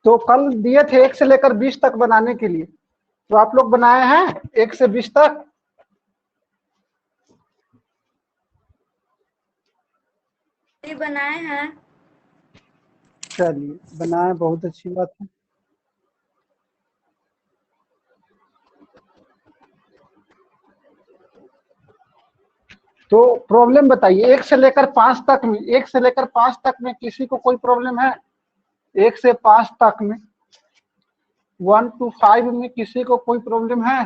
तो कल दिए थे 1 से लेकर 20 तक बनाने के लिए, तो आप लोग बनाए हैं 1 से 20 तक? बनाए हैं। चलिए बनाए, बहुत अच्छी बात है। तो प्रॉब्लम बताइए, 1 से लेकर 5 तक में, 1 से लेकर 5 तक में किसी को कोई प्रॉब्लम है? 1 से 5 तक में, 1 to 5 में किसी को कोई प्रॉब्लम है?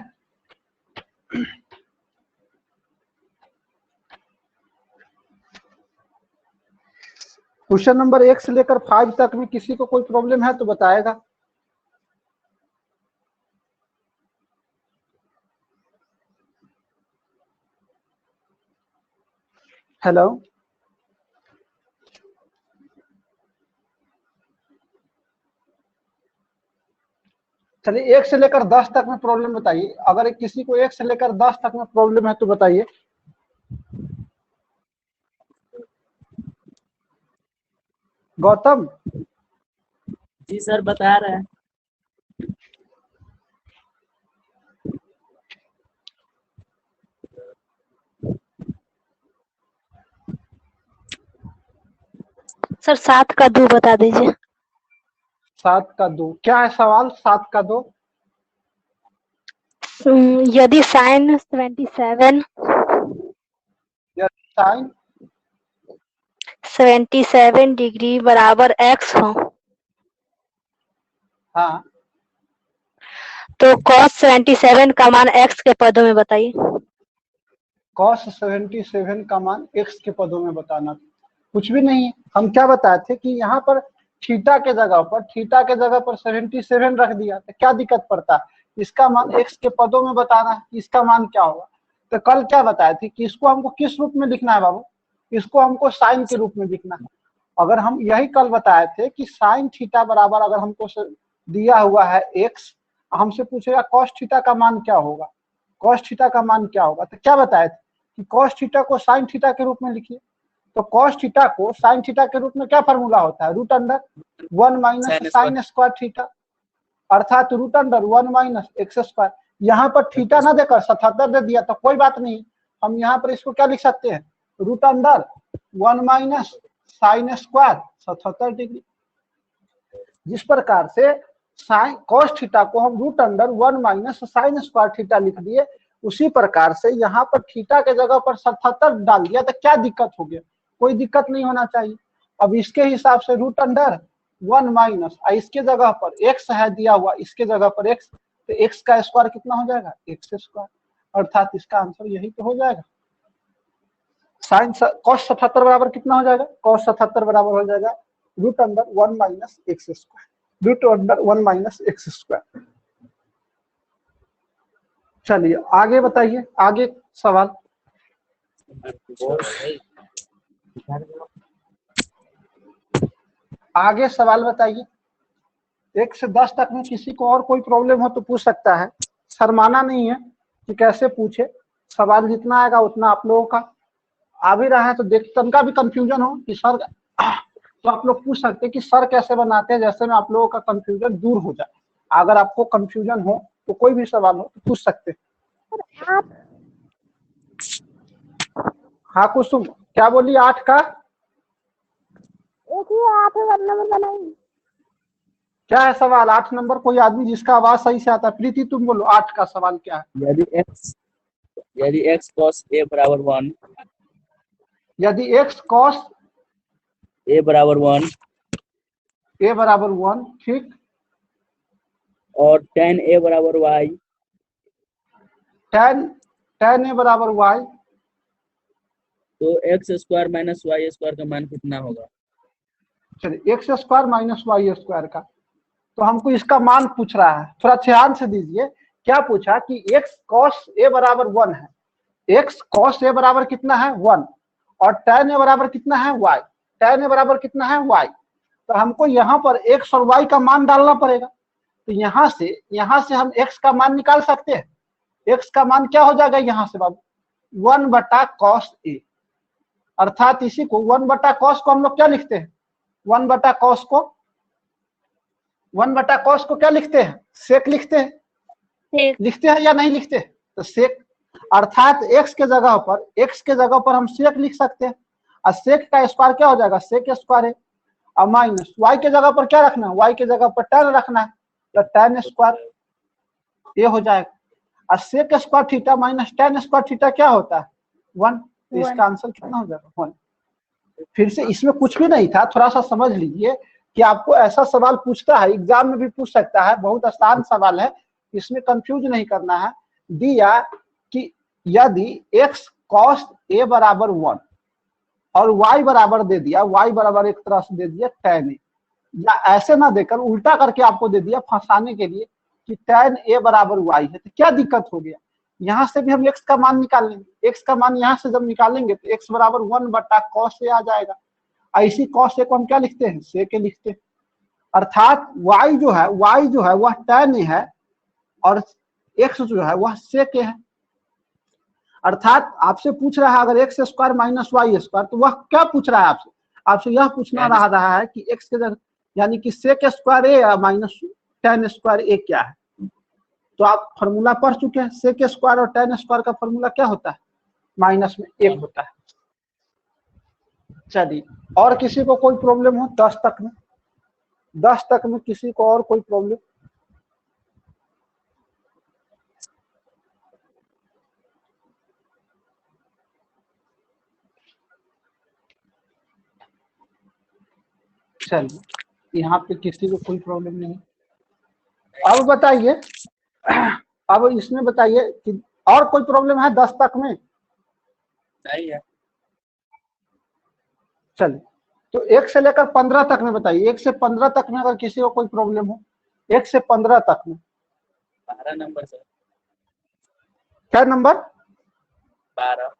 क्वेश्चन नंबर 1 से लेकर 5 तक में किसी को कोई प्रॉब्लम है तो बताएगा। हेलो, चलिए 1 से लेकर 10 तक में प्रॉब्लम बताइए। अगर किसी को 1 से लेकर 10 तक में प्रॉब्लम है तो बताइए। गौतम? जी सर, बता रहे हैं। सर 7 का 2 बता दीजिए। 7 का 2 क्या है सवाल? 7 का 2 यदि साइन 77 साइन 77 डिग्री बराबर x हो, हाँ, तो cos 77 का मान x के पदों में बताइए। cos 77 का मान x के पदों में बताना। कुछ भी नहीं है, हम क्या बताए थे कि यहाँ पर थीटा के जगह पर 77 रख दिया, तो क्या दिक्कत पड़ता है? इसका मान x के पदों में बताना है, इसका मान क्या होगा। तो कल क्या बताए थे कि इसको हमको किस रूप में लिखना है बाबू? इसको हमको साइन के रूप में लिखना है। अगर हम यही कल बताए थे कि साइन थीटा बराबर, अगर हमको दिया हुआ है x, हमसे पूछेगा cos थीटा का मान क्या होगा, cos थीटा का मान क्या होगा, तो क्या बताए थे कि cos थीटा को साइन थीटा के रूप में लिखिए। तो cos थीटा को साइन थीटा के रूप में क्या फॉर्मूला होता है? Root under 1 minus sine square theta, अर्थात root under 1 minus x square. यहाँ पर थीटा ना देकर 77 दे दिया तो कोई बात नहीं, हम यहाँ पर इसको क्या लिख सकते हैं? Root under 1 minus sine square 77 degree. जिस प्रकार से साइन कॉस थीटा को हम root under 1 minus sine square theta लिख दिए, उसी प्रकार से यहाँ पर थीटा के जगह पर 77 डाल दिया, तो क्या दिक्कत हो गया? कोई दिक्कत नहीं होना चाहिए। अब इसके हिसाब से रूट अंडर 1 माइनस, इसके जगह पर x है दिया हुआ, इसके जगह पर x, तो x का स्क्वायर कितना हो जाएगा? x स्क्वायर, अर्थात इसका आंसर यही तो हो जाएगा। साइन कॉस 77 बराबर कितना हो जाएगा? कॉस 77 बराबर हो जाएगा root under 1 minus x square, root under 1 minus x square. चलिए आगे बताइए, आगे सवाल। आगे सवाल बताइए। 1 से 10 तक में किसी को और कोई प्रॉब्लम हो तो पूछ सकता है, शर्माना नहीं है कि कैसे पूछे। सवाल जितना आएगा उतना आप लोगों का आ भी रहा है, तो देख तनका भी कंफ्यूजन हो कि सर, तो आप लोग पूछ सकते हैं कि सर कैसे बनाते हैं, जैसे में आप लोगों का कंफ्यूजन दूर हो जाए। अगर आपको कंफ्यूजन हो तो कोई भी सवाल हो तो पूछ सकते हैं। हाँ कुसुम, क्या बोली? 8 का 8 नंबर बनाइए। क्या है सवाल? 8 नंबर कोई आदमी जिसका आवाज सही से आता है, प्रीति तुम बोलो 8 का सवाल क्या है? यदि x cos a बराबर 1, यदि x cos a बराबर 1 a बराबर 1, ठीक, और tan a बराबर y, tan a बराबर y, तो x square minus y square का मान कितना होगा? चलिए x square minus y square का, तो हमको इसका मान पूछ रहा है, थोड़ा ध्यान से दीजिए। क्या पूछा कि x cos a बराबर 1 है, x cos a बराबर कितना है? 1, और tan a बराबर कितना है? y, tan a बराबर कितना है? y। तो हमको यहाँ पर x और y का मान डालना पड़ेगा। तो यहाँ से हम x का मान निकाल सकते हैं। x का मान क्या हो जाएगा यहाँ से बाबू? 1 बटा cos a, अर्थात इसी को 1 बटा cos को हम लोग क्या लिखते हैं? 1 बटा cos को 1/cos को क्या लिखते हैं, सेक लिखते हैं, सेक। लिखते हैं या नहीं लिखते? तो सेक अर्थात x के जगह पर हम सेक लिख सकते हैं, और सेक का स्क्वायर क्या हो जाएगा, सेक स्क्वायर है, और माइनस y के जगह पर क्या रखना है, y के जगह पर tan रखना है, तो tan स्क्वायर ये हो जाएगा। और sec square theta minus tan square theta क्या होता है, 1। तो इसका आंसर कितना हो जाएगा, 1। फिर से इसमें कुछ भी नहीं था, थोड़ा सा समझ लीजिए कि आपको ऐसा सवाल पूछता है, एग्जाम में भी पूछ सकता है, बहुत आसान सवाल है, इसमें कंफ्यूज नहीं करना है। दिया कि यदि x cos a बराबर 1 और y बराबर दे दिया, y बराबर एक तरह से दे दिया tan a, या ऐसे ना देकर उल्टा करके आपको दे दिया फंसाने के लिए कि tan a बराबर y है, तो क्या दिक्कत हो गया, यहाँ से भी हम x का मान निकाल लेंगे, x का मान यहाँ से जब निकालेंगे तो x बराबर 1/cos a आ जाएगा। ऐसी cos a को हम क्या लिखते हैं, sec a लिखते हैं, अर्थात y जो है वह tan a है और x जो है वह sec a है। अर्थात आपसे पूछ रहा है अगर x square minus y square, तो वह क्या पूछ रहा है आपसे यह पूछना रहा है कि x के जगह यानी कि सेक स्क्वायर ए माइनस tan स्क्वायर ए क्या है। तो आप फॉर्मूला पढ़ चुके हैं, सेक स्क्वायर और tan स्क्वायर का फॉर्मूला क्या होता है, माइनस में 1 होता है। चलिए, और किसी को कोई प्रॉब्लम हो 10 तक में किसी को और कोई प्रॉब्लम? चलिए, यहाँ पे किसी को कोई प्रॉब्लम नहीं। अब बताइए, अब इसमें बताइए कि और कोई प्रॉब्लम है 10 तक में? नहीं है। चलिए, तो 1 से लेकर 15 तक में बताइए, 1 से 15 तक में अगर किसी को कोई प्रॉब्लम हो, 1 से 15 तक में। 12 नंबर सर। क्या नंबर? 12।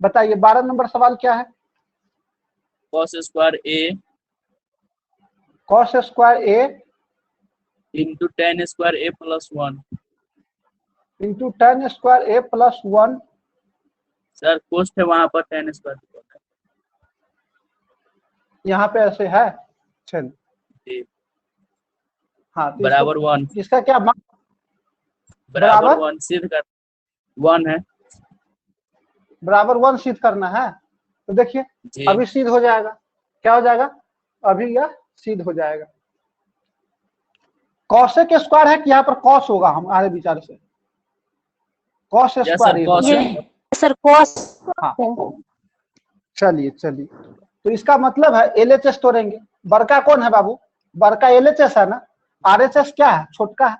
बताइए 12 नंबर सवाल क्या है? cos square a cos square a into tan square a plus 1। Into tan square a plus 1। Sir post है वहां पर tan स्क्वायर यहाँ पे ऐसे है, चलिए जी हाँ, तो बराबर 1 इसका क्या मान? बराबर 1 सिद्ध कर 1 है बराबर 1 सिद्ध करना है। तो देखिए जी। अभी सिद्ध हो जाएगा, क्या हो जाएगा, अभी यह सिद्ध हो जाएगा। कॉसेक स्क्वायर है कि यहाँ पर कॉस होगा, हमारे विचार से कॉस स्क्वायर सर कॉस। हाँ, चलिए तो इसका मतलब है LHS तोड़ेंगे। बड़का कौन है बाबू, बड़का LHS है ना, RHS क्या है, छोटका है।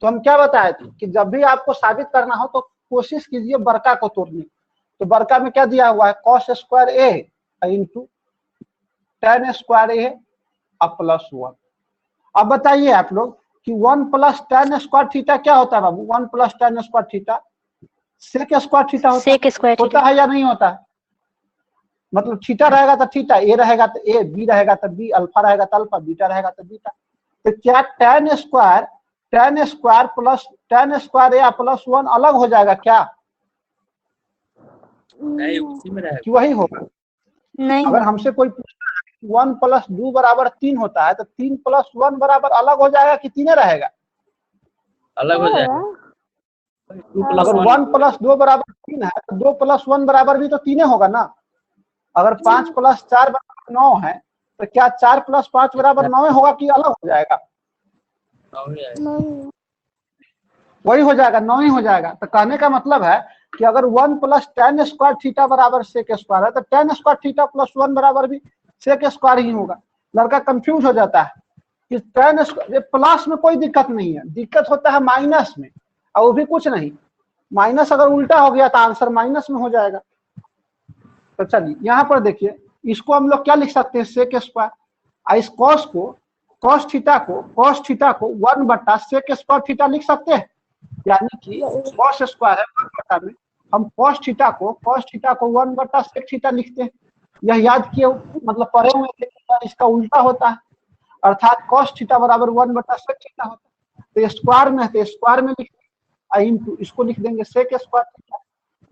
तो हम क्या बताए थे कि जब भी आपको साबित करना हो तो कोशिश कीजिए बड़का को तोड़ने। तो बड़का में क्या दिया हुआ है, cos square a into tan square a plus 1। अब बताइए आप लोग कि 1 प्लस tan स्क्वायर थीटा क्या होता है बाबू, 1 plus tan square theta sec square theta होता है या नहीं होता है? मतलब थीटा रहेगा तो थीटा, ए रहेगा तो ए, बी रहेगा तो बी, अल्फा रहेगा तो अल्फा, बीटा रहेगा तो बीटा। तो क्या tan square plus tan square a plus 1 अलग हो जाएगा क्या? नहीं, उसी में रहेगा। कि वही होगा? नहीं, अगर हमसे कोई पूछता है 1 प्लस 2 बराबर 3 होता है, तो 3 प्लस 1 बराबर अलग हो जाएगा कि तीन रहेगा? अलग हो जाएगा। अगर 1 प्लस 2 बराबर 3 है तो 2 प्लस 1 बराबर भी तो 3 होगा ना। अगर 5 प्लस 4 बराबर 9 है तो क्या 4 प्लस 5 बराबर 9 होगा कि अलग हो जाएगा? वही हो जाएगा, 9 ही हो जाएगा। तो कहने का मतलब है कि अगर 1 प्लस tan स्क्वायर थीटा बराबर सेक स्क्वायर है तो tan स्क्वायर थीटा प्लस 1 बराबर भी सेक स्क्वायर ही होगा। लड़का कंफ्यूज हो जाता है कि tan स्क्वायर प्लस में कोई दिक्कत नहीं है, दिक्कत होता है माइनस में, और वो भी कुछ नहीं, माइनस अगर उल्टा हो गया तो आंसर माइनस में हो जाएगा। तो चलिए यहाँ पर देखिए, इसको हम लोग क्या लिख सकते हैं, सेक स्क्वायर। इस cos थीटा को 1/सेक स्क्वायर थीटा लिख सकते हैं, यानी कि cos स्क्वायर है 1/, में हम cos थीटा को 1/सेक थीटा लिखते हैं। यह याद किए, मतलब पढ़े हुए थे, इसका उल्टा होता है, अर्थात cos थीटा बराबर 1/सेक थीटा होता है। तो स्क्वायर में है तो स्क्वायर में लिख इंटू इसको लिख देंगे सेक स्क्वायर थीटा,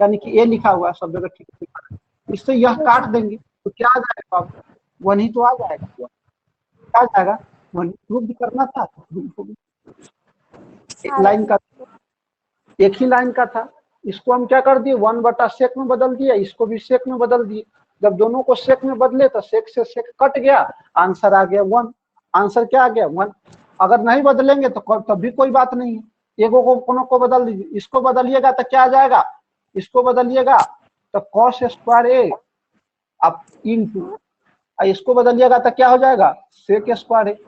यानी कि ए लिखा हुआ है सब जगह ठीक है। इससे यह काट देंगे तो क्या आ जाएगा, 1 ही तो आ जाएगा, क्या आ जाएगा, प्रूफ करना था, लाइन का एक ही लाइन का था। इसको हम क्या कर दिए 1/sec में बदल दिए, इसको भी sec में बदल दिए। जब दोनों को sec में बदले तो sec से sec कट गया, आंसर आ गया 1। आंसर क्या आ गया 1। अगर नहीं बदलेंगे तो तब भी कोई बात नहीं है, एगो को कोनो को बदल दीजिए। इसको बदलिएगा तो क्या आ जाएगा, इसको बदलिएगा तो cos स्क्वायर ए अब इंटू, इसको बदलिएगा तो क्या हो जाएगा sec स्क्वायर ए।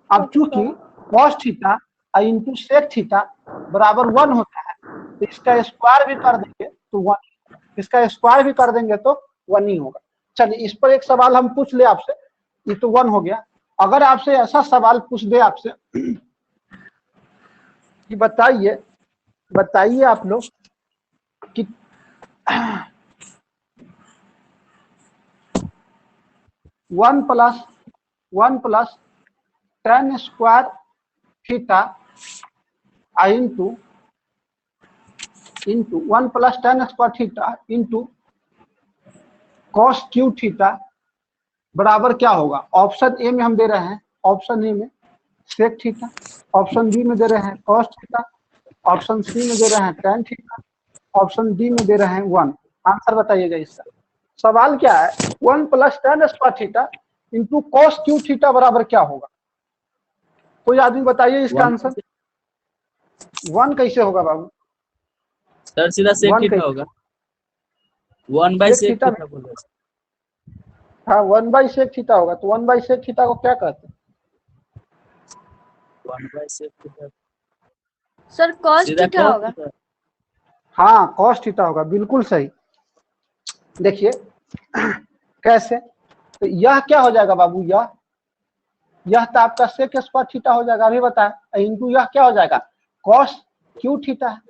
अब चूंकि cos theta into sec theta बराबर 1 होता है, तो इसका स्क्वायर भी कर देंगे तो 1, इसका स्क्वायर भी कर देंगे तो 1 ही होगा। चलिए इस पर एक सवाल हम पूछ ले आपसे, ये तो 1 हो गया। अगर आपसे ऐसा सवाल पूछ दे आपसे कि बताइए आप लोग कि 1 plus tan square theta into 1 plus tan square theta into cos Q theta बराबर क्या होगा। ऑप्शन ए में हम दे रहे हैं, ऑप्शन ए में sec थीटा, ऑप्शन बी में दे रहे हैं cos थीटा, ऑप्शन सी में दे रहे हैं tan थीटा, ऑप्शन डी में दे रहे हैं 1। आंसर बताइएगा इसका। सवाल क्या है 1 plus tan square theta into cos Q theta बराबर क्या होगा। कोई आदमी बताइए इसका आंसर। 1 कैसे होगा बाबू सर? सीधा sec थीटा होगा, 1/sec थीटा बोल रहे हैं। हाँ 1/sec थीटा होगा, तो 1/sec थीटा को क्या कहते हैं 1/sec थीटा सर cos सीधा थीटा cos होगा। थीटा। हाँ cos थीटा होगा, बिल्कुल सही। देखिए कैसे, तो यह क्या हो जाएगा बाबू, यह तो आपका sec स्क्वायर थीटा हो जाएगा, अभी बताएं। इंटू यह क्या हो जाएगा cos क्यू थीटा है।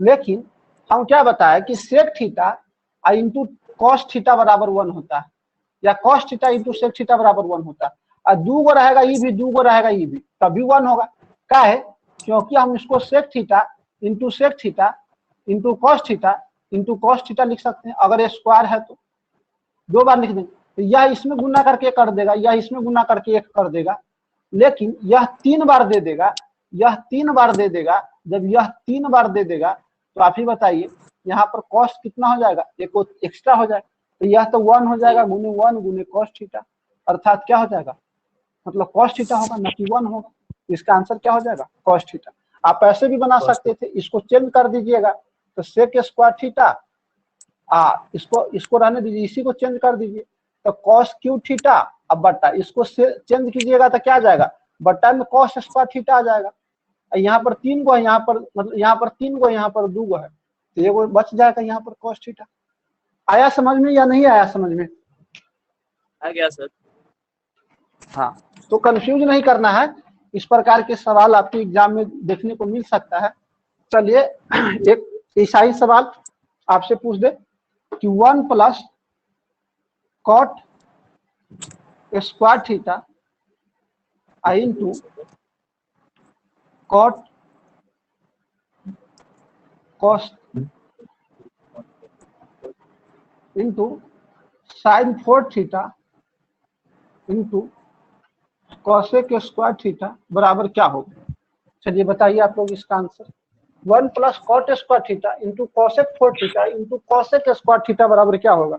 लेकिन हम क्या बताए कि sec theta into cos theta बराबर 1 होता है, या cos theta into sec theta बराबर 1 होता है। और 2 गो रहेगा ये भी, 2 गो रहेगा ये भी, तभी 1 होगा। क्या है, क्योंकि हम इसको sec theta into sec theta into cos theta लिख सकते हैं। अगर ये स्क्वायर है तो 2 बार लिख देंगे, तो यह इसमें गुना करके कर देगा, यह इसमें गुना करके 1 कर देगा। लेकिन यह 3 बार दे देगा, यह 3 बार दे देगा। जब यह 3 बार दे देगा तो आप ही बताइए यहाँ पर cos कितना हो जाएगा, एक एक्स्ट्रा हो जाएगा। तो यह तो 1 हो जाएगा, गुने 1 गुने cos थीटा, अर्थात क्या हो जाएगा, मतलब cos थीटा होगा न कि 1 होगा। इसका आंसर क्या हो जाएगा cos थीटा। आप ऐसे भी बना सकते थे, इसको चेंज कर दीजिएगा तो sec स्क्वायर थीटा, इसको रहने दीजिए, इसी को चेंज कर दीजिए तो cos क्यू थीटा। अब बट्टा इसको चेंज कीजिएगा तो क्या आ जाएगा, बट्टा में cos स्क्वायर थीटा आ जाएगा। यहाँ पर 3 गो है, यहाँ पर मतलब यहाँ पर 3 गो, यहाँ पर 2 गो है, तो ये वो बच जाएगा यहाँ पर cos थीटा। आया समझ में या नहीं आया समझ में? आ गया सर। हाँ, तो कंफ्यूज नहीं करना है, इस प्रकार के सवाल आपके एग्जाम में देखने को मिल सकता है। चलिए एक ऐसा ही सवाल आपसे पूछ दे कि 1 plus cot square theta into cot cos into sine 4 theta into cosec square theta बराबर क्या होगा। चलिए बताइए आप लोग इसका answer. 1 plus cot square theta into cosec 4 theta into cosec square theta बराबर क्या होगा।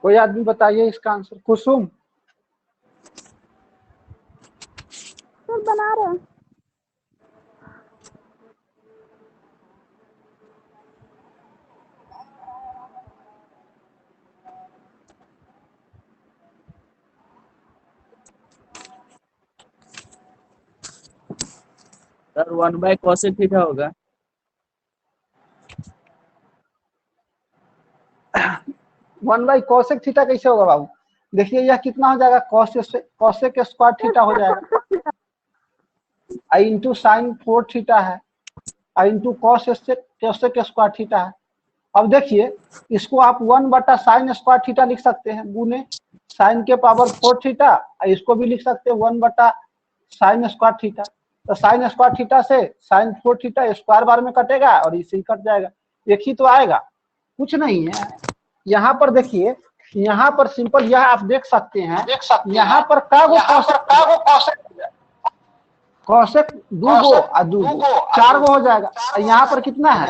कोई आदमी बताइए इसका आंसर। कुसुम सर बना रहे हैं। सर 1/cosec थीटा होगा। 1/cosec थीटा कैसे होगा बाबू। देखिए यह कितना हो जाएगा cosec स्क्वायर थीटा हो जाएगा, इंटू साइन 4 थीटा है, इंटू cosec स्क्वायर थीटा है। अब देखिए इसको आप 1/sin स्क्वायर थीटा लिख सकते हैं, गुने साइन के पावर 4 थीटा, इसको भी लिख सकते हैं 1/sin स्क्वायर थीटा। तो साइन स्क्वायर थीटा से साइन 4 थीटा स्क्वायर बार में कटेगा और इससे ही कट जाएगा, एक ही तो आएगा, कुछ नहीं है। यहाँ पर देखिए, यहाँ पर सिंपल यह आप देख सकते हैं, यहाँ पर कागो कौशिक 2 गो और 2 गो 4 गो हो जाएगा। यहाँ पर कितना है,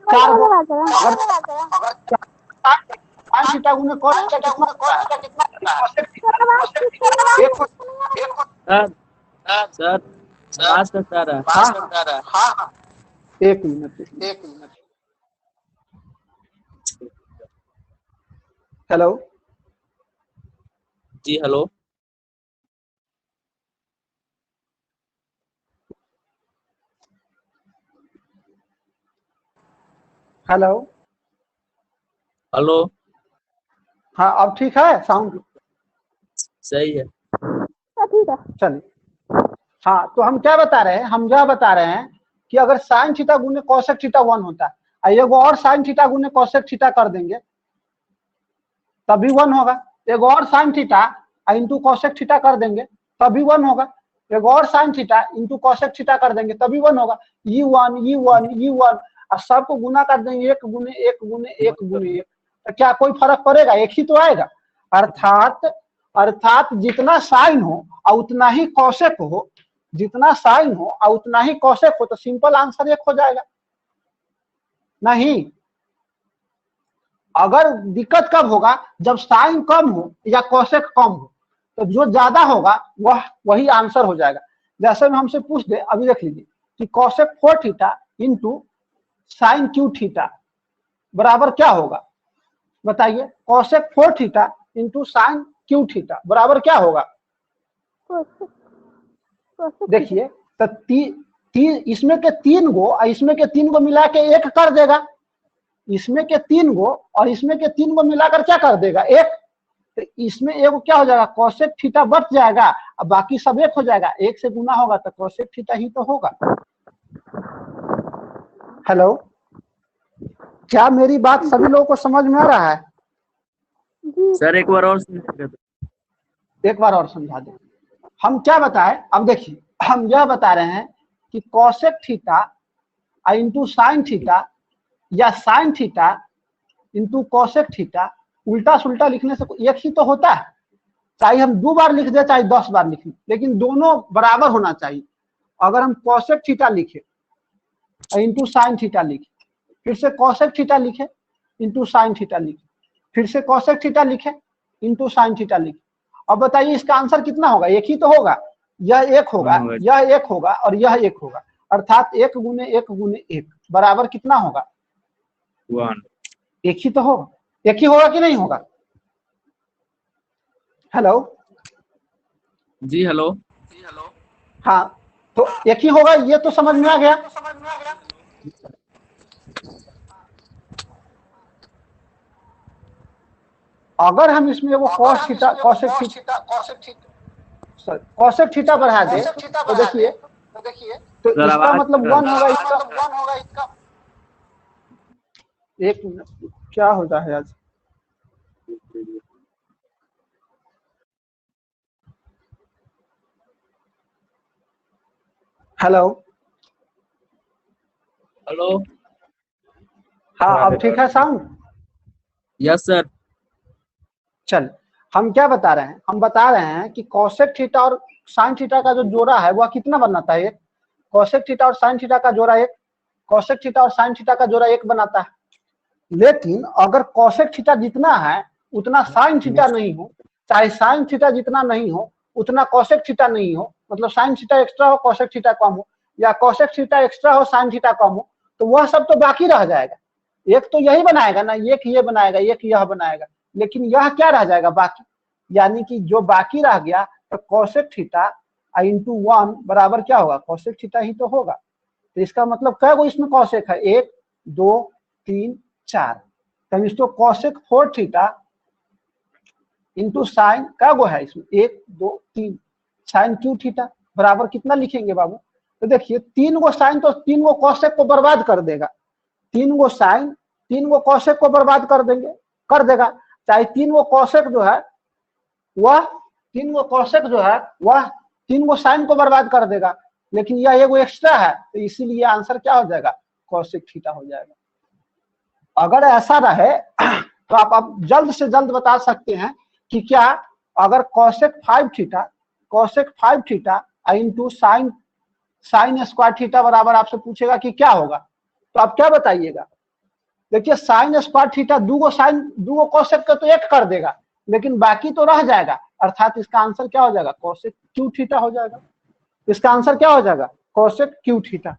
4 गो। अगर साइन थीटा गुने कॉस थीटा सर बात करता रहा। हाँ, एक मिनट। हेलो जी हेलो। Hello hello. हाँ, अब ठीक है साउंड? सही है। ठीक है। चलिए, हाँ, तो हम क्या बता रहे हैं, हम यह बता रहे हैं कि अगर साइन थीटा गुने कोसेक थीटा 1 होता है, एगो और साइन थीटा गुने कोसेक थीटा कर देंगे तभी 1 होगा। एगो और sign theta into cosec theta कर देंगे तभी 1 होगा। एगो और sign theta into cosec theta कर देंगे तभी 1 होगा। ये 1 और सबको गुना कर देंगे 1 गुने 1 गुने 1 गुने 1, तो क्या कोई फर्क पड़ेगा, एक ही तो आएगा। अर्थात जितना साइन हो और उतना ही कोसेक हो, जितना साइन हो और उतना ही कोसेक हो, तो सिंपल आंसर 1 हो जाएगा। नहीं, अगर दिक्कत कब होगा, जब साइन कम हो या कोसेक कम हो, तो जो ज्यादा होगा वही आंसर हो जाएगा। जैसे में हमसे पूछ दे, अभी देख लीजिए कि cosec 4 theta into sign cube theta बराबर क्या होगा, बताइए। Cosec 4 theta into sign cube theta बराबर क्या होगा? देखिए, तो इसमें के 3 गो और इसमें के 3 गो मिला के 1 कर देगा। इसमें के 3 गो और इसमें के 3 गो मिलाकर क्या कर देगा, 1। तो इसमें एगो क्या हो जाएगा, कोसेक थीटा बच जाएगा और बाकी सब 1 हो जाएगा। 1 से गुना होगा तो कोसेक थीटा ही तो होगा। हेलो, क्या मेरी बात सभी लोगों को समझ में आ रहा है? सर एक बार और समझाइए। एक बार और समझा दे। हम क्या बताएं, अब देखिए, हम यह बता रहे हैं कि cosec theta into sine theta या sine theta into cosec theta उल्टा सुल्टा लिखने से एक ही तो होता है। चाहे हम 2 बार लिख दे चाहे 10 बार लिखें, लेकिन दोनों बराबर होना चाहिए। अगर हम कोसेक थीटा लिखे इंटू साइन थीटा लिखे, फिर से कोसेक थीटा लिखे इंटू साइन थीटा लिखे, फिर से कोसेक थीटा लिखे इंटू साइन थीटा लिखे, अब बताइए इसका आंसर कितना होगा? एक ही तो होगा। यह 1 होगा, यह 1 होगा और यह 1 होगा। अर्थात 1 गुने 1 गुने 1 बराबर कितना होगा? 1। एक ही तो होगा। एक ही होगा कि नहीं होगा? हेलो जी हेलो। हाँ, तो एक ही होगा, ये तो समझ में आ गया। अगर हम इसमें वो कॉस थीटा कोसेक थीटा बढ़ा दे तो देखिए, तो इसका मतलब 1 होगा, इसका 1 मिनट, क्या होता है आज? Hello hello. हाँ, अब ठीक है साउंड? Yes sir. चल, हम क्या बता रहे हैं, हम बता रहे हैं कि कोसेक थीटा और साइन थीटा का जो जोड़ा है वह कितना बनाता है? 1। कोसेक थीटा और साइन थीटा का जोड़ा 1, कोसेक थीटा और साइन थीटा का जोड़ा 1 बनाता है। लेकिन अगर कोसेक थीटा जितना है उतना साइन थीटा नहीं हो, चाहे साइन थीटा जितना नहीं हो उतना कोसेक थीटा नहीं हो, मतलब साइन थीटा एक्स्ट्रा हो कोसेक थीटा कम हो, या कोसेक थीटा एक्स्ट्रा हो साइन थीटा कम हो, तो वह सब तो बाकी रह जाएगा। एक तो यही बनाएगा ना, एक ये बनाएगा, एक यह बनाएगा, लेकिन यह क्या रह जाएगा बाकी, यानी कि जो बाकी रह गया तो कोसेक थीटा इंटू 1 बराबर क्या होगा? कोसेक थीटा ही तो होगा। तो इसका मतलब क्या गो इसमें कोसेक है? 1 2 3 4। तो इसको कोसेक 4 थीटा इंटू साइन क्या गो है इसमें? 1 2 3 साइन क्यू थीटा बराबर कितना लिखेंगे बाबू? तो देखिए 3 गो साइन तो 3 गो कोसेक को बर्बाद कर देगा। 3 गो साइन 3 गो कोसेक को बर्बाद कर देगा। चाहे 3 गो कोसेक जो है वह 3 गो कोसेक जो है वह 3 गो साइन को बर्बाद कर देगा, लेकिन यह एगो एक्स्ट्रा है, तो इसीलिए आंसर क्या हो जाएगा, कॉसेक थीटा हो जाएगा। अगर ऐसा रहे तो आप अब जल्द से जल्द बता सकते हैं कि क्या अगर cosec 5 theta into sine square theta बराबर आपसे पूछेगा कि क्या होगा, तो आप क्या बताइएगा। देखिए साइन स्क्वायर थीटा 2 गो कॉसेक का तो 1 कर देगा, लेकिन बाकी तो रह जाएगा, अर्थात इसका आंसर क्या हो जाएगा, कॉसेक क्यू थीटा हो जाएगा। इसका आंसर क्या हो जाएगा, कॉसेक क्यू थीटा।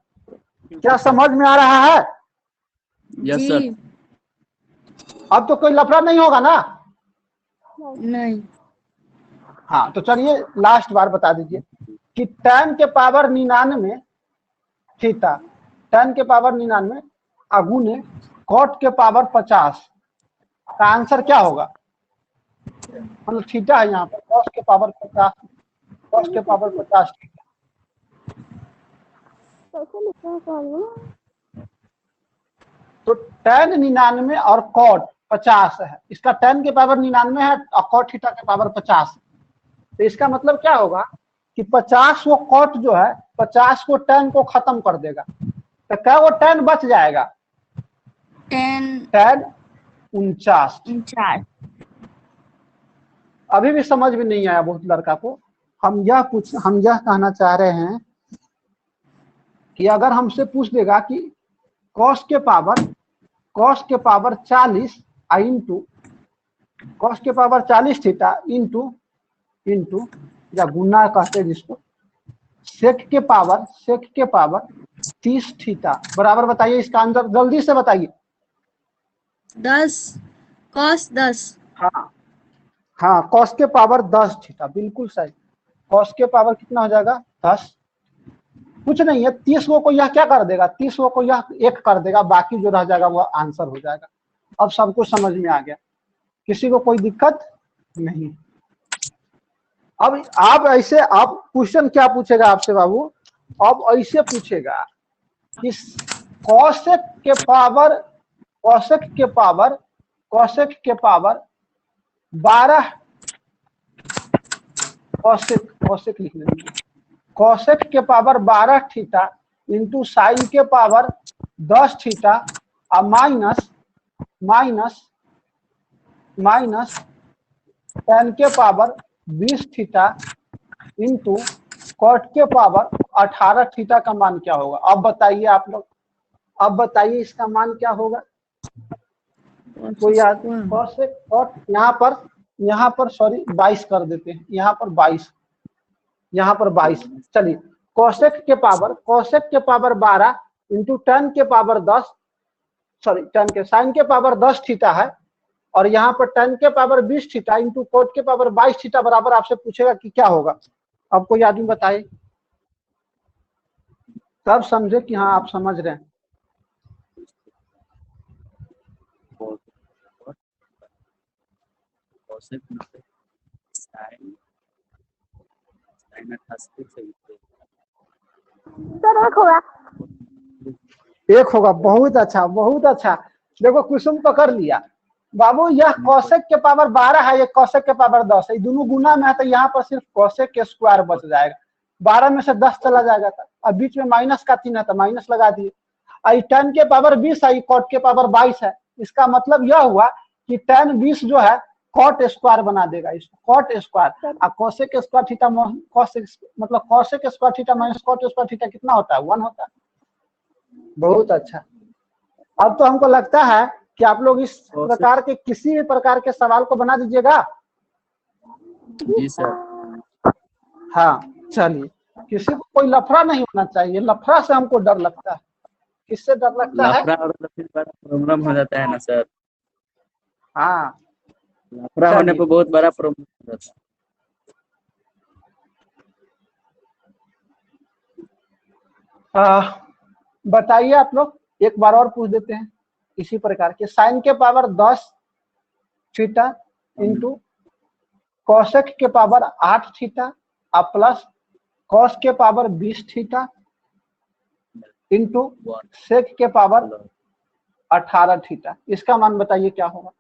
क्या समझ में आ रहा है? Yes sir. अब तो कोई लफड़ा नहीं होगा ना? नहीं। हाँ, तो चलिए लास्ट बार बता दीजिए कि tan के पावर 99 थीटा, tan के पावर 99 अगुने cot के पावर 50 का आंसर क्या होगा। मतलब थीटा है यहाँ पर, cos के पावर 50 थीटा। कैसे लिखा है सॉल्व? तो tan 99 और cot 50 है, इसका tan के पावर 99 है और cot थीटा के पावर 50। तो इसका मतलब क्या होगा कि 50 को cot जो है 50 को tan को खत्म कर देगा, तो क्या वो tan बच जाएगा, 10 tan 49। 49। अभी भी समझ में नहीं आया बहुत लड़का को। हम यह कहना चाह रहे हैं कि अगर हमसे पूछ देगा कि cos के पावर 40 इंटू cos के पावर 40 थीटा इंटू या गुना कहते हैं जिसको, sec के पावर 30 थीटा बराबर बताइए इसका आंसर, जल्दी से बताइए। 10 cos 10। हाँ cos के पावर 10 थीटा, बिल्कुल सही। cos के पावर कितना हो जाएगा, 10। कुछ नहीं है, 30 को यह क्या कर देगा, 30 को यह 1 कर देगा, बाकी जो रह जाएगा वो आंसर हो जाएगा। अब सबको समझ में आ गया, किसी को कोई दिक्कत नहीं। अब आप क्वेश्चन क्या पूछेगा आपसे बाबू, अब ऐसे पूछेगा कि कॉसेक के पावर 12 कॉसेक लिख लेंगे, कॉसेक के पावर 12 थीटा इंटू साइन के पावर 10 थीटा और माइनस tan के पावर 20 थीटा इंटू कॉट के पावर 18 थीटा का मान क्या होगा। अब बताइए आप लोग, अब बताइए इसका मान क्या होगा। कोई कॉसेक कॉट यहाँ पर सॉरी 22 कर देते हैं, यहाँ पर 22। चलिए कॉसेक के पावर 12 इंटू tan के पावर 10 साइन के पावर 10 थीटा है, और यहाँ पर tan के पावर 20 थीटा इंटू कोट के पावर 22 थीटा बराबर आपसे पूछेगा कि क्या होगा। अब कोई आदमी बताए, तब समझे कि हाँ आप समझ रहे हैं। सर एक होगा, बहुत अच्छा। देखो कुसुम पकड़ लिया बाबू, यह कॉसेक के पावर 12 है, ये कॉसेक के पावर 10 है, दोनों गुना में है, तो यहाँ पर सिर्फ कॉसेक के स्क्वायर बच जाएगा। 12 में से 10 चला जाएगा था, अब बीच में माइनस का चिन्ह है तो माइनस लगा दिए। tan के पावर 20 है, कॉट के पावर 22 है, इसका मतलब यह हुआ कि tan 20 जो है कॉट स्क्वायर बना देगा इसको, कॉट स्क्वायर। और कॉसेक स्क्वायर थीटा मतलब cosec square theta minus cot square theta कितना होता है, 1 होता है। बहुत अच्छा। अब तो हमको लगता है कि आप लोग इस प्रकार के किसी भी प्रकार के सवाल को बना दीजिएगा। जी सर। हाँ चलिए, किसी को कोई लफड़ा नहीं होना चाहिए, लफड़ा से हमको डर लगता है। किससे डर लगता है, लफड़ा और तो फिर बड़ा प्रॉब्लम हो जाता है ना सर। हाँ लफड़ा होने पर बहुत बड़ा प्रॉब्लम हो जाता है। बताइए आप लोग, एक बार और पूछ देते हैं इसी प्रकार के, साइन के पावर 10 थीटा इंटू कॉसेक के पावर 8 थीटा और प्लस कॉस के पावर 20 थीटा इंटू सेक के पावर 18 थीटा, इसका मान बताइए क्या होगा।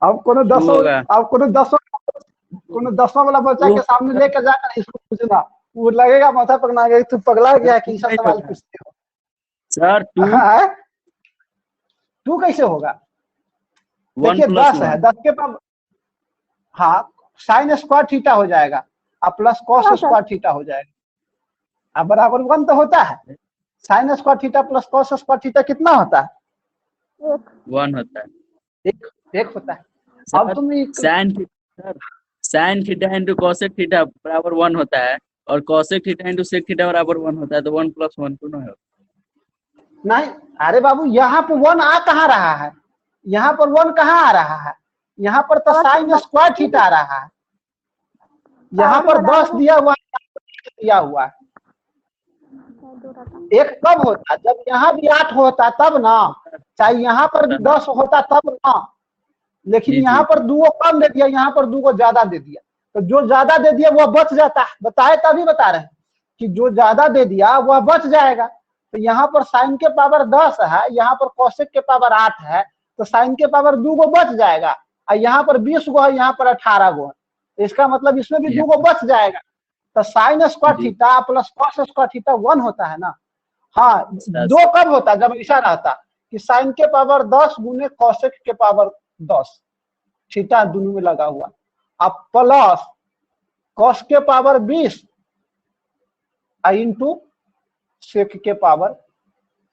अब कोनो होगा। कोनो दसवां वाला बच्चा के सामने लेकर जाकर इसको पूछना, वो लगेगा माथा पकड़ा गया, तू पगला गया कि ऐसा सवाल पूछते हो। सर 2 2 कैसे होगा? 1 देखिए प्लस 10 है, 1 10 के पावर, हाँ साइन स्क्वायर थीटा हो जाएगा और प्लस कॉस स्क्वायर थीटा हो जाएगा। अब बराबर 1 तो होता है। Sign square theta plus cos square theta कितना होता है? 1 होता है। एक होता है। अब तुम sine theta into cosec theta बराबर 1 होता है और cosec theta into sec theta बराबर 1 होता है, तो 1 + 1 क्यों नहीं? नहीं, अरे बाबू यहाँ पे 1 आ कहाँ रहा है? यहाँ पर 1 कहाँ आ रहा है? यहाँ पर तो साइन स्क्वायर थीटा आ रहा है। यहाँ पर 10 दिया हुआ है। एक कब होता? जब यहाँ भी 8 होता तब ना, चाहे यहाँ पर भी 10 होता तब ना, लेकिन यहाँ पर 2 को कम दे दिया, यहाँ पर 2 को ज्यादा दे दिया, तो जो ज्यादा दे दिया वह बच जाता है। बताए तभी बता रहे हैं कि जो ज्यादा दे दिया वह बच जाएगा। तो यहाँ पर साइन के पावर 10 है, यहाँ पर कोसेक के पावर 8 है, तो साइन के पावर 2 को बच जाएगा। और यहाँ पर 20 गो है, यहाँ पर 18 गो है, इसका मतलब इसमें भी 2 को बच जाएगा। तो sign square theta plus cos square theta 1 होता है ना। हाँ, 2 कब होता है? जब ऐसा रहता कि साइन के पावर 10 गुने कॉसेक के पावर 10, थीटा दोनों में लगा हुआ, अब प्लस कॉस के पावर 20 इंटू सेक के पावर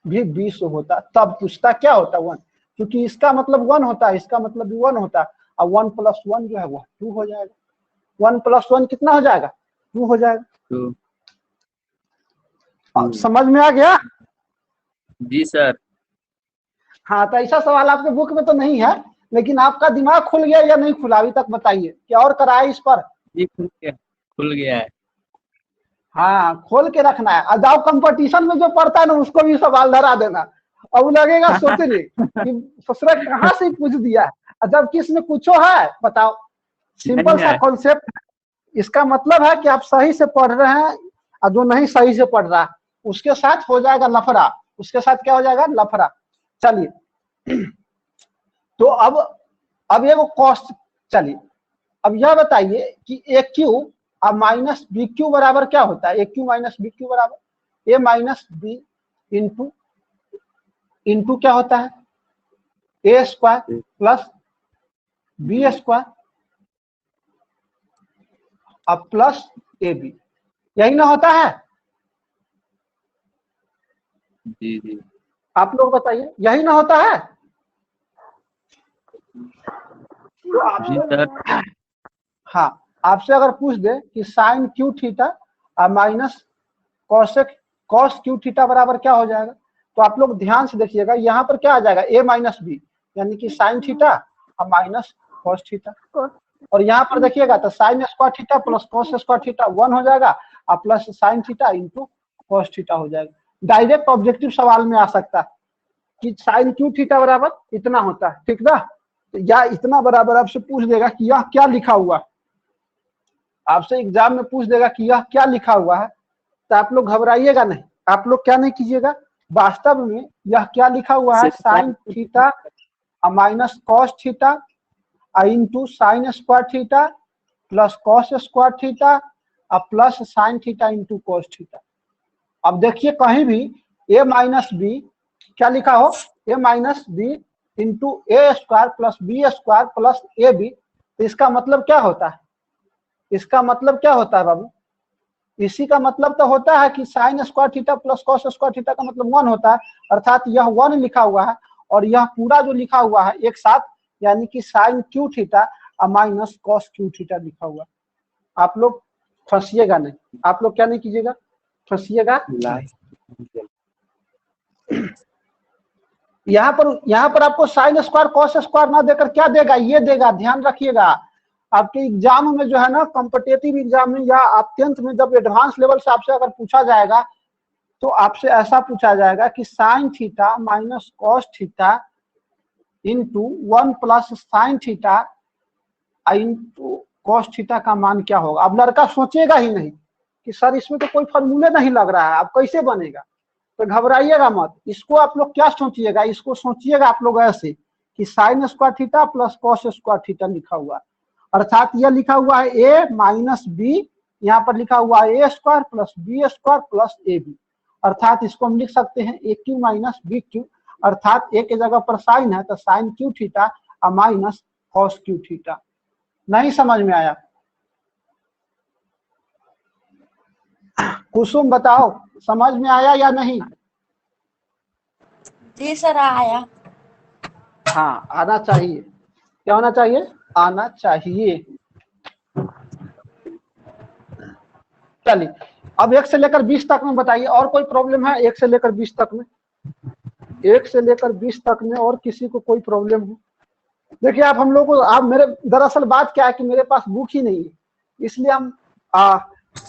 भी 20 होता, तब पूछता क्या होता 1, क्योंकि इसका मतलब 1 होता है, इसका मतलब भी 1 होता है, और 1 + 1 जो है वो 2 हो जाएगा। 1 + 1 कितना हो जाएगा? 2 हो जाएगा। 2 समझ में आ गया? जी सर। हाँ, तो ऐसा सवाल आपके बुक में तो नहीं है, लेकिन आपका दिमाग खुल गया या नहीं खुला अभी तक बताइए, क्या और कराए इस पर? जी खुल गया है। हाँ, खोल के रखना है। और जाओ कंपटीशन में जो पढ़ता है ना उसको भी सवाल धरा देना, अब लगेगा सोचने कि ससुरा कहाँ से पूछ दिया है, जब किस में पूछो है। बताओ, सिंपल सा कॉन्सेप्ट। इसका मतलब है कि आप सही से पढ़ रहे हैं और जो नहीं सही से पढ़ रहा उसके साथ हो जाएगा लफड़ा, उसके साथ क्या हो जाएगा? लफड़ा। चलिए, तो अब ये वो कॉस्ट, चलिए अब यह बताइए कि ए क्यू अब माइनस बी क्यू बराबर क्या होता है? ए क्यू माइनस बी क्यू बराबर ए माइनस बी इंटू क्या होता है? A square plus B square अब प्लस ए बी, यही ना होता है? जी जी, आप लोग बताइए, यही ना होता है? तो आपसे, हाँ, आपसे अगर पूछ दे कि साइन क्यू थीटा और माइनस कॉस क्यू थीटा बराबर क्या हो जाएगा, तो आप लोग ध्यान से देखिएगा, यहाँ पर क्या आ जाएगा? ए माइनस बी, यानी कि साइन थीटा और माइनस कॉस थीटा। और यहाँ पर देखिएगा तो sign square theta plus cos square theta 1 हो जाएगा और plus sine theta into cos theta हो जाएगा। डायरेक्ट ऑब्जेक्टिव सवाल में आ सकता है कि साइन क्यू थीटा बराबर इतना होता है, ठीक ना? या इतना बराबर आपसे पूछ देगा कि यह क्या लिखा हुआ, आपसे एग्जाम में पूछ देगा कि यह क्या लिखा हुआ है, तो आप लोग घबराइएगा नहीं। आप लोग क्या नहीं कीजिएगा, वास्तव में यह क्या लिखा हुआ है? Sine theta minus cos theta into sine square theta plus cos square theta और plus sine theta into cos theta. अब देखिए कहीं भी ए माइनस बी क्या लिखा हो? A minus B into A square plus B square plus A B, तो इसका मतलब क्या होता है? इसका मतलब क्या होता है बाबू? इसी का मतलब तो होता है कि sign square theta plus cos square theta का मतलब 1 होता है, अर्थात यह 1 लिखा हुआ है और यह पूरा जो लिखा हुआ है एक साथ, यानी कि साइन क्यू थीटा और माइनस कॉस क्यू थीटा लिखा हुआ। आप लोग फंसिएगा नहीं, आप लोग क्या नहीं कीजिएगा, फंसिएगा। यहाँ पर आपको साइन स्क्वायर कॉस स्क्वायर ना देकर क्या देगा? ये देगा, ध्यान रखिएगा। आपके एग्जाम में जो है ना, कॉम्पिटेटिव एग्जाम में या आप 10th में जब एडवांस लेवल से आपसे अगर पूछा जाएगा तो आपसे ऐसा पूछा जाएगा कि sign theta minus cos theta into 1 plus sine theta into cos theta का मान क्या होगा। अब लड़का सोचेगा ही नहीं कि सर इसमें तो कोई फॉर्मूले नहीं लग रहा है, अब कैसे बनेगा? तो घबराइएगा मत, इसको आप लोग क्या सोचिएगा, इसको सोचिएगा आप लोग ऐसे कि sign square theta plus cos square theta लिखा हुआ है, अर्थात यह लिखा हुआ है ए माइनस बी, यहाँ पर लिखा हुआ है A square plus B square plus A B, अर्थात इसको हम लिख सकते हैं A cube minus B cube, अर्थात ए के जगह पर साइन है तो साइन क्यू थीटा और माइनस कॉस क्यू थीटा। नहीं समझ में आया? कुसुम बताओ समझ में आया या नहीं? जी सर आया। हाँ आना चाहिए। क्या होना चाहिए? आना चाहिए। चलिए अब 1 से लेकर 20 तक में बताइए, और कोई प्रॉब्लम है 1 से लेकर 20 तक में? 1 से लेकर 20 तक में और किसी को कोई प्रॉब्लम हो? देखिए आप हम लोग को, आप मेरे, दरअसल बात क्या है कि मेरे पास बुक ही नहीं है, इसलिए हम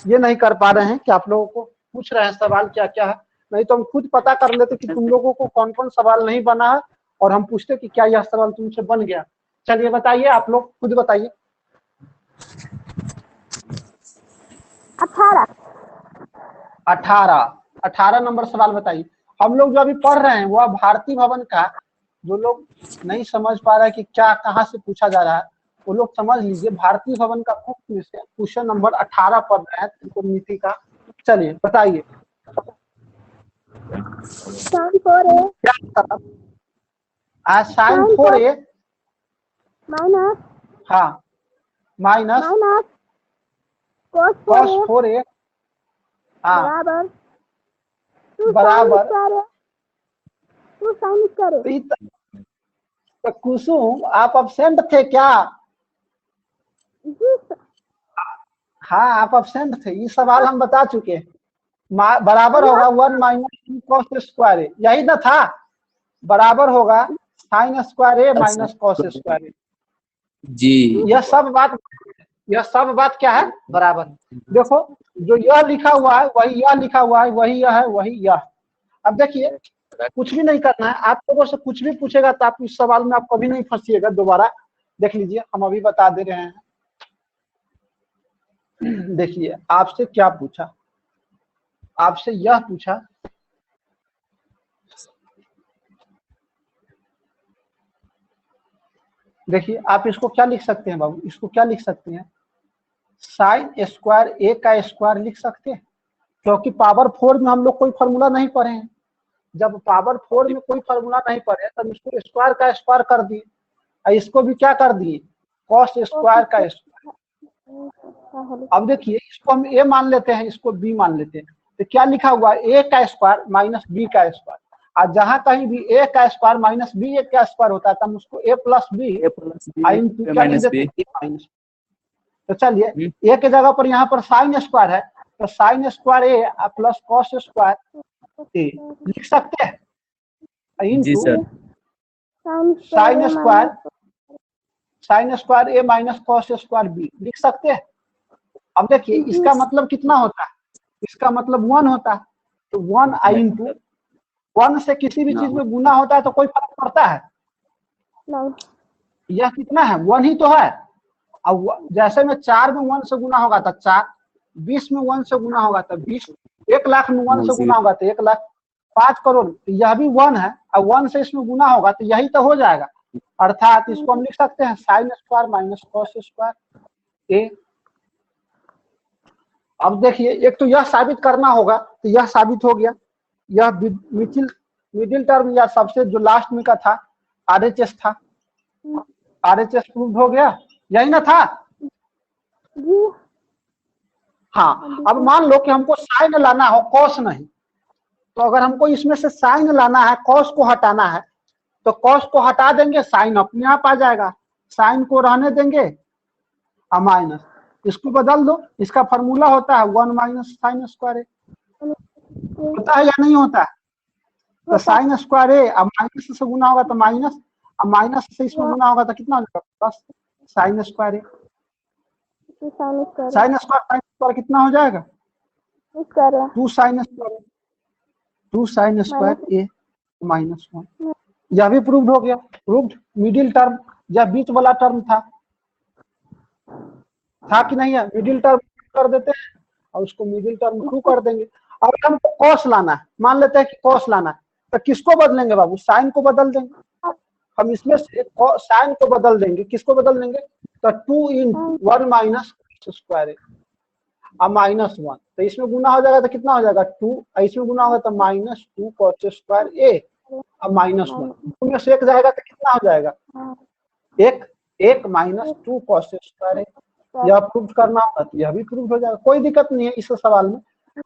ये नहीं कर पा रहे हैं कि आप लोगों को पूछ रहे हैं सवाल क्या क्या है, नहीं तो हम खुद पता कर लेते कि तुम लोगों को कौन कौन सवाल नहीं बना है और हम पूछते कि क्या यह सवाल तुमसे बन गया। चलिए बताइए, आप लोग खुद बताइए। 18 नंबर सवाल बताइए। हम लोग जो अभी पढ़ रहे हैं वह भारती भवन का, जो लोग नहीं समझ पा रहा है कि क्या कहाँ से पूछा जा रहा है, वो लोग समझ लीजिए भारती भवन का बुक में से क्वेश्चन नंबर 18 पढ़ रहे हैं त्रिकोणमिति का। चलिए बताइए साइन 4a क्या साइन 4a माइनस हाँ माइनस कॉस cos 4a हाँ बराबर बराबर 2 साइन स्क्वायर। तो कुसुम आप अब्सेंट थे क्या? जी सर। हाँ आप अब्सेंट थे, ये सवाल हम बता चुके हैं। बराबर होगा 1 माइनस 2 कॉस स्क्वायर ए, यही ना था? बराबर होगा साइन स्क्वायर ए माइनस कॉस स्क्वायर ए। जी यह सब बात क्या है? बराबर। देखो जो यह लिखा हुआ है वही यह लिखा हुआ है, वही यह है वही यह। अब देखिए कुछ भी नहीं करना है, आप लोगों से कुछ भी पूछेगा तो आप इस सवाल में आप कभी नहीं फंसिएगा दोबारा। देख लीजिए हम अभी बता दे रहे हैं। देखिए आपसे क्या पूछा, आपसे यह पूछा देखिए आप इसको क्या लिख सकते हैं बाबू, इसको क्या लिख सकते हैं? साइन स्क्वायर ए का स्क्वायर लिख सकते हैं, क्योंकि पावर 4 में हम लोग कोई फॉर्मूला नहीं पढ़े हैं। जब पावर 4 में कोई फॉर्मूला नहीं पढ़े तब इसको स्क्वायर का स्क्वायर कर दिए, और इसको भी क्या कर दिए? कॉस स्क्वायर का स्क्वायर। अब देखिए इसको हम ए मान लेते हैं, इसको बी मान लेते हैं, तो क्या लिखा हुआ है? ए का स्क्वायर माइनस बी का स्क्वायर। और जहां कहीं भी ए का स्क्वायर माइनस बी का स्क्वायर होता है तब उसको ए प्लस बी माइनस। तो चलिए ए के जगह पर यहाँ पर साइन स्क्वायर है, तो साइन स्क्वायर ए प्लस कॉस स्क्वायर ए लिख सकते हैं, इंटू साइन स्क्वायर ए माइनस कॉस स्क्वायर बी लिख सकते हैं। अब देखिए इसका मतलब कितना होता है? इसका मतलब 1 होता है, तो 1 आई इंटू 1 से किसी भी चीज में गुना होता है तो कोई फर्क पड़ता है? नहीं। यह कितना है? 1 ही तो है। अब जैसे में 4 में 1 से गुना होगा तो 4, 20 में 1 से गुना होगा तो 20, 1 लाख में 1 से गुना होगा तो 1 लाख, 5 करोड़, तो यह भी 1 है, और 1 से इसमें गुना होगा तो यही तो हो जाएगा। अर्थात इसको हम लिख सकते हैं sine square minus cos square A. अब देखिए एक तो यह साबित करना होगा, तो यह साबित हो गया। यह मिडिल टर्म या सबसे जो लास्ट में का था RHS था, RHS प्रूव हो गया, यही ना था? हाँ अब मान लो कि हमको साइन लाना हो कॉस नहीं, तो अगर हमको इसमें से साइन लाना है, कॉस को हटाना है, तो कॉस को हटा देंगे, साइन अपने आप आ जाएगा। साइन को रहने देंगे और माइनस, इसको बदल दो, इसका फॉर्मूला होता है 1 माइनस साइन स्क्वायर ए, होता है या नहीं होता है? तो साइन स्क्वायर ए अब माइनस से गुना होगा तो माइनस, अब माइनस से इसमें गुना होगा तो कितना हो जाएगा? प्लस साइन स्क्वायर ए। साइन स्क्वायर कितना हो जाएगा? 2 साइन स्क्वायर ए माइनस 1। यह भी प्रूव्ड हो गया। प्रूव्ड मिडिल टर्म या बीच वाला टर्म था कि नहीं है? मिडिल टर्म कर देते हैं और उसको मिडिल टर्म ट्रू कर देंगे। अब हमको कॉस लाना है, मान लेते हैं कि कॉस लाना है, तो किसको बदलेंगे बाबू? साइन को बदल देंगे। हम इसमें से साइन को बदल देंगे, किसको बदल देंगे, तो 2 इन 1 माइनस स्क्वायर अब -1, तो इसमें गुना हो जाएगा तो कितना हो जाएगा 2, इसमें गुना होगा तो -2 cos स्क्वायर ए अब -1, 2 में से 1 जाएगा तो कितना हो जाएगा 1 -2 cos स्क्वायर ए। यह प्रूव करना होगा तो यह भी प्रूव हो जाएगा, कोई दिक्कत नहीं है इस सवाल में।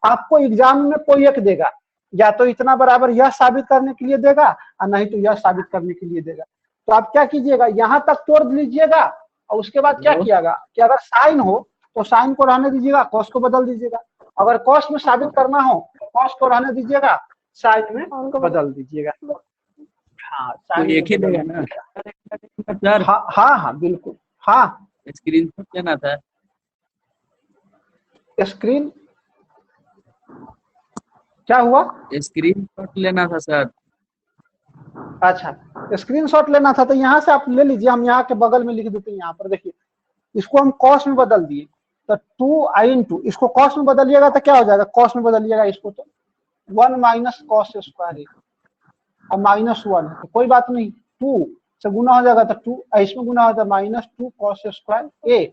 आपको एग्जाम में कोई एक देगा, या तो इतना बराबर यह साबित करने के लिए देगा और नहीं तो यह साबित करने के लिए देगा। तो आप क्या कीजिएगा, यहाँ तक तोड़ लीजिएगा और उसके बाद क्या किएगा कि अगर साइन हो तो साइन को रहने दीजिएगा, कॉस को बदल दीजिएगा। अगर कॉस में साबित करना हो तो कॉस को रहने दीजिएगा, साइन में बदल दीजिएगा। हाँ तो एक ही देगा ना सर? हाँ बिल्कुल। हाँ स्क्रीनशॉट लेना था। स्क्रीन क्या हुआ? स्क्रीनशॉट लेना था सर। अच्छा स्क्रीनशॉट लेना था तो यहाँ से आप ले लीजिए, हम यहाँ के बगल में लिख देते हैं। यहाँ पर देखिए इसको हम कॉस में बदल दिए तो 2i, इसको कॉस में बदलिएगा तो क्या हो जाएगा, कॉस में बदलिएगा इसको तो 1 माइनस कॉस स्क्वायर अब -1 तो कोई बात नहीं, 2 से गुना हो जाएगा तो 2, इसमें गुना हो जाएगा -2 cos स्क्वायर ए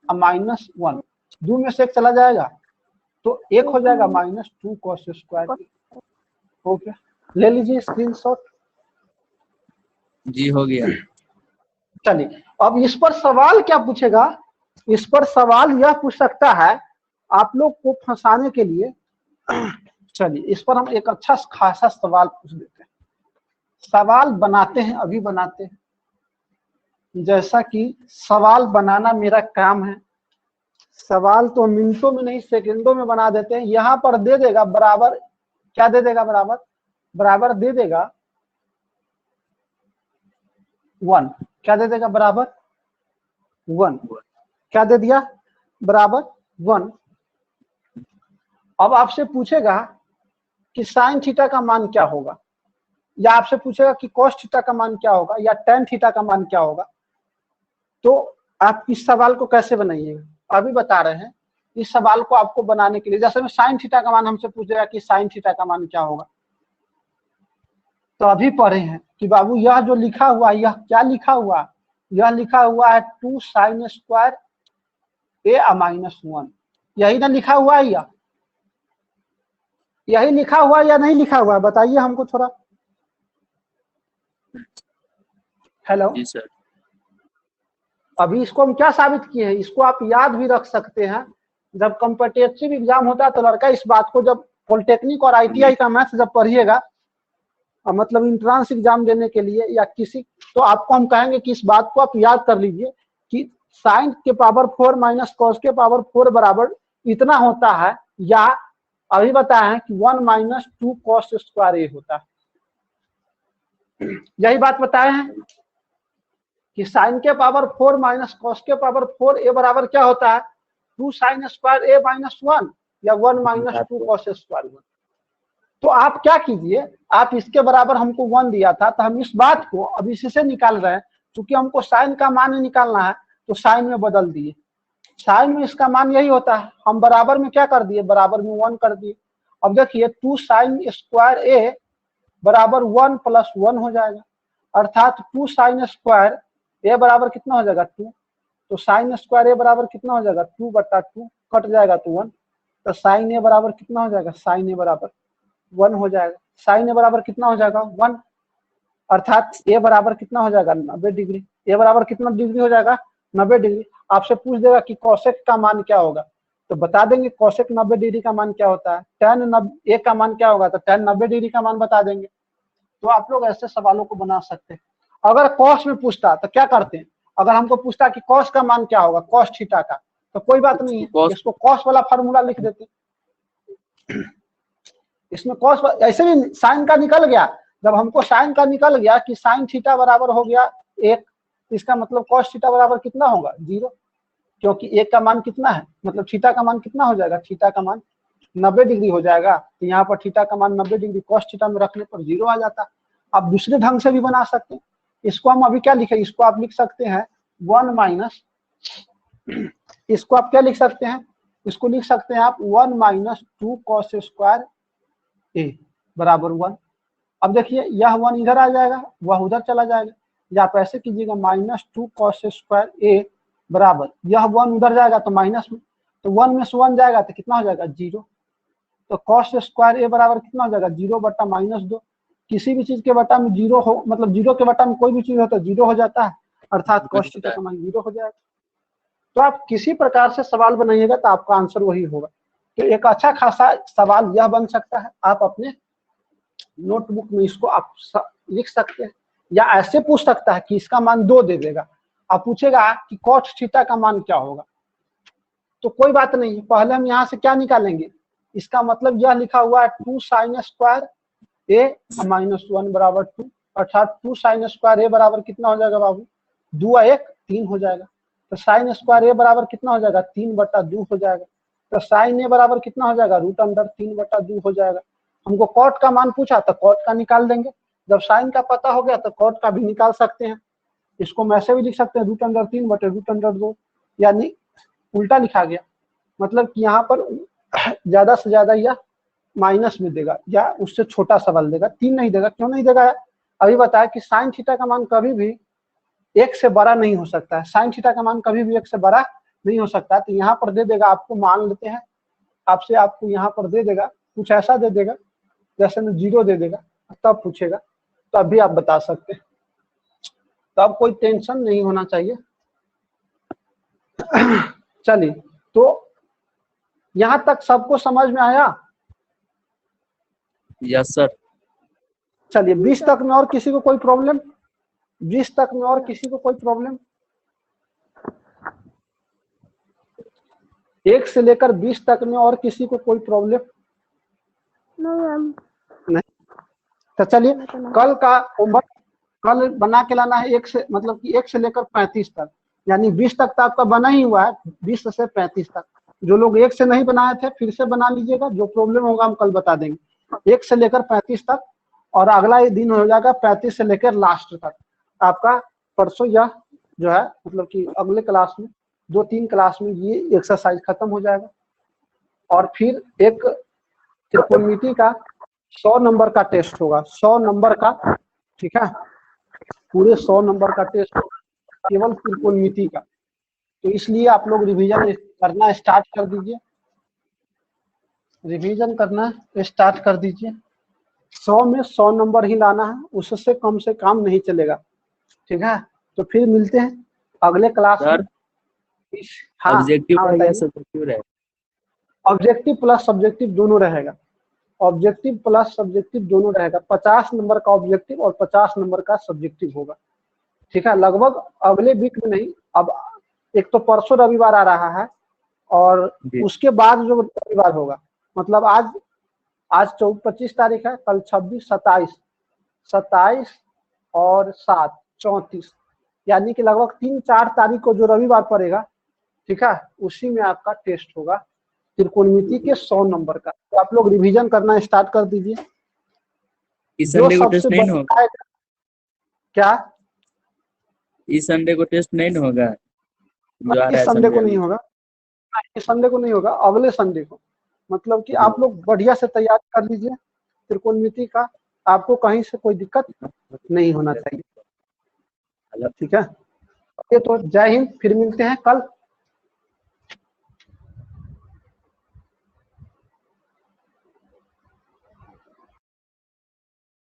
अब -1, 2 में से 1 चला जाएगा तो 1 हो जाएगा -2 cos स्क्वायर ए। हो गया, ले लीजिए स्क्रीनशॉट। जी हो गया। चलिए अब इस पर सवाल क्या पूछेगा, इस पर सवाल यह पूछ सकता है आप लोग को फंसाने के लिए। चलिए इस पर हम एक अच्छा खासा सवाल पूछ देते हैं, सवाल बनाते हैं, अभी बनाते हैं। जैसा कि सवाल बनाना मेरा काम है, सवाल तो मिनटों में नहीं सेकंडों में बना देते हैं। यहाँ पर दे देगा बराबर, क्या दे देगा बराबर, बराबर दे देगा 1, क्या दे देगा बराबर 1, क्या दे दिया बराबर 1। अब आपसे पूछेगा कि साइन थीटा का मान क्या होगा, या आपसे पूछेगा कि कॉस थीटा का मान क्या होगा, या टेन थीटा का मान क्या होगा। तो आप इस सवाल को कैसे बनाइएगा, अभी बता रहे हैं। इस सवाल को आपको बनाने के लिए, जैसे में साइन थीटा का मान हमसे पूछेगा कि साइन थीटा का मान क्या होगा, तो अभी पढ़े हैं कि बाबू यह जो लिखा हुआ, यह क्या लिखा हुआ, यह लिखा हुआ है 2 sin स्क्वायर ए -1, यही ना लिखा हुआ है, यही लिखा हुआ या नहीं लिखा हुआ, बताइए हमको थोड़ा। हेलो जी सर। अभी इसको हम क्या साबित किए हैं, इसको आप याद भी रख सकते हैं। जब कॉम्पिटिटिव एग्जाम होता है तो लड़का इस बात को, जब पॉलिटेक्निक और आईटीआई का मैथ्स जब पढ़िएगा, मतलब इंट्रांस एग्जाम देने के लिए या किसी, तो आपको हम कहेंगे कि इस बात को आप याद कर लीजिए कि साइन के पावर 4 माइनस कॉस के पावर 4 बराबर इतना होता है, या अभी बताया है कि 1 माइनस 2 कॉस स्क्वायर ए होता है। यही बात बताए हैं कि साइन के पावर 4 माइनस कॉस के पावर 4 ए बराबर क्या होता है, 2 साइन स्क्वायर ए -1 या 1 माइनस 2 कॉस स्क्वायर 1। तो आप क्या कीजिए, आप इसके बराबर हमको 1 दिया था तो हम इस बात को अब इसी से निकाल रहे हैं, क्योंकि हमको साइन का मान ही निकालना है तो साइन में बदल दिए। साइन में इसका मान यही होता है, हम बराबर में क्या कर दिए, बराबर में 1 कर दिए। अब देखिए 2 साइन स्क्वायर ए बराबर 1 + 1 हो जाएगा, अर्थात 2 साइन स्क्वायर ए बराबर कितना हो जाएगा 2, तो साइन स्क्वायर ए बराबर कितना हो जाएगा 2/2, कट जाएगा तो 1, तो साइन ए बराबर कितना हो जाएगा, साइन ए बराबर 1 हो जाएगा। साइन ए बराबर कितना हो जाएगा 1, अर्थात ए बराबर कितना हो जाएगा 90 डिग्री। ए बराबर कितना डिग्री हो जाएगा 90 डिग्री। आपसे पूछ देगा कि कोसेक का मान क्या होगा, तो बता देंगे कोसेक 90 डिग्री का मान क्या होता है। tan ए का मान क्या होगा, तो tan 90 डिग्री का मान बता देंगे। तो आप लोग ऐसे सवालों को बना सकते हैं। अगर कॉस में पूछता तो क्या करते हैं, अगर हमको पूछता कि कॉस का मान क्या होगा, कॉस थीटा का, तो कोई बात नहीं है, इसको कॉस वाला फार्मूला लिख देते। इसमें कॉस ऐसे भी साइन का निकल गया, जब हमको साइन का निकल गया कि साइन थीटा बराबर हो गया 1, इसका मतलब कॉस थीटा बराबर कितना होगा 0, क्योंकि 1 का मान कितना है, मतलब थीटा का मान कितना हो जाएगा, थीटा का मान 90 डिग्री हो जाएगा। तो यहाँ पर थीटा का मान 90 डिग्री कॉस थीटा में रखने पर 0 आ जाता। आप दूसरे ढंग से भी बना सकते हैं। इसको हम अभी क्या लिखे, इसको आप लिख सकते हैं 1 माइनस, इसको आप क्या लिख सकते हैं, इसको लिख सकते हैं आप 1 माइनस 2 कॉस स्क्वायर ए बराबर 1। अब देखिए यह 1 इधर आ जाएगा, वह उधर चला जाएगा, या आप ऐसे कीजिएगा -2 cos स्क्वायर ए बराबर, यह 1 उधर जाएगा तो माइनस में, तो 1 में से 1 जाएगा तो कितना हो जाएगा 0। तो cos स्क्वायर ए बराबर कितना हो जाएगा 0 बटा -2। किसी भी चीज के बटा में 0 हो, मतलब 0 के बटा में कोई भी चीज हो तो 0 हो जाता है, अर्थात cos थीटा का मान 0 हो जाएगा। तो आप किसी प्रकार से सवाल बनाइएगा तो आपका आंसर वही होगा। तो एक अच्छा खासा सवाल यह बन सकता है, आप अपने नोटबुक में इसको आप लिख सकते हैं, या ऐसे पूछ सकता है कि इसका मान 2 दे देगा, आप पूछेगा कि cos थीटा का मान क्या होगा, तो कोई बात नहीं, पहले हम यहाँ से क्या निकालेंगे, इसका मतलब यह लिखा हुआ है 2 sin स्क्वायर ए -1 बराबर 2, अर्थात 2 sin स्क्वायर ए बराबर कितना हो जाएगा बाबू, 2 और 1 3 हो जाएगा। तो sin स्क्वायर ए बराबर कितना हो जाएगा 3 बटा 2 हो जाएगा। तो sin ए बराबर कितना हो जाएगा √3 बटा 2 हो जाएगा। हमको cot का मान पूछा तो cot का निकाल देंगे, जब sin का पता हो गया तो cot का भी निकाल सकते हैं। इसको मैं ऐसे भी लिख सकते हैं √3 बटे √2, यानी उल्टा लिखा गया, मतलब कि यहाँ पर ज्यादा से ज्यादा यह माइनस में देगा या उससे छोटा सवाल देगा, 3 नहीं देगा। क्यों नहीं देगा, अभी बताया कि साइन थीटा का मान कभी भी 1 से बड़ा नहीं हो सकता है, साइन थीटा का मान कभी भी 1 से बड़ा नहीं हो सकता। तो यहाँ पर दे देगा, आपको मान लेते हैं आपसे, आपको यहाँ पर दे देगा कुछ ऐसा दे देगा जैसे में 0 दे देगा, तब पूछेगा तो अभी आप बता सकते हैं। तो अब कोई टेंशन नहीं होना चाहिए। चलिए, तो यहाँ तक सबको समझ में आया? Yes sir. चलिए 20 तक में और किसी को कोई प्रॉब्लम? 20 तक में और किसी को कोई प्रॉब्लम? 1 से लेकर 20 तक में और किसी को कोई प्रॉब्लम? नहीं। तो चलिए कल का होमवर्क कल बना के लाना है 1 से, मतलब कि 1 से लेकर 35 तक, यानी 20 तक तो आपका बना ही हुआ है, 20 से 35 तक। जो लोग 1 से नहीं बनाए थे फिर से बना लीजिएगा, जो प्रॉब्लम होगा हम कल बता देंगे। 1 से लेकर 35 तक, और अगला ये दिन हो जाएगा 35 से लेकर लास्ट तक। आपका परसों यह जो है, मतलब कि अगले क्लास में 2-3 क्लास में ये एक्सरसाइज खत्म हो जाएगा। और फिर एक त्रिकोणमिति का 100 नंबर का टेस्ट होगा, 100 नंबर का, ठीक है, पूरे 100 नंबर का टेस्ट होगा केवल त्रिकोणमिति का। तो इसलिए आप लोग रिवीजन करना स्टार्ट कर दीजिए, रिवीजन करना स्टार्ट कर दीजिए। 100 में 100 नंबर ही लाना है, उससे कम से काम नहीं चलेगा, ठीक है। तो फिर मिलते हैं अगले क्लास में। हाँ, ऑब्जेक्टिव हाँ, रहेगा, सब्जेक्टिव रहेगा? ऑब्जेक्टिव प्लस सब्जेक्टिव दोनों रहेगा, ऑब्जेक्टिव प्लस सब्जेक्टिव दोनों रहेगा। 50 नंबर का ऑब्जेक्टिव और 50 नंबर का सब्जेक्टिव होगा, ठीक है। लगभग अगले वीक में नहीं, अब एक तो परसों रविवार आ रहा है, और उसके बाद जो रविवार होगा, मतलब आज 25 तारीख है, कल 26, 27 और 7 34, यानी कि लगभग 3-4 तारीख को जो रविवार पड़ेगा, ठीक है, उसी में आपका टेस्ट होगा त्रिकोणमिति के 100 नंबर का। तो आप लोग रिवीजन करना स्टार्ट कर दीजिए। इस संडे को टेस्ट नहीं होगा क्या? इस संडे को टेस्ट नहीं होगा? जो आ रहा इस है संडे को नहीं होगा, इस संडे को नहीं होगा, अगले संडे को। मतलब कि आप लोग बढ़िया से तैयारी कर लीजिए त्रिकोणमिति का, आपको कहीं से कोई दिक्कत नहीं होना चाहिए, ठीक है। तो जय हिंद, फिर मिलते हैं कल।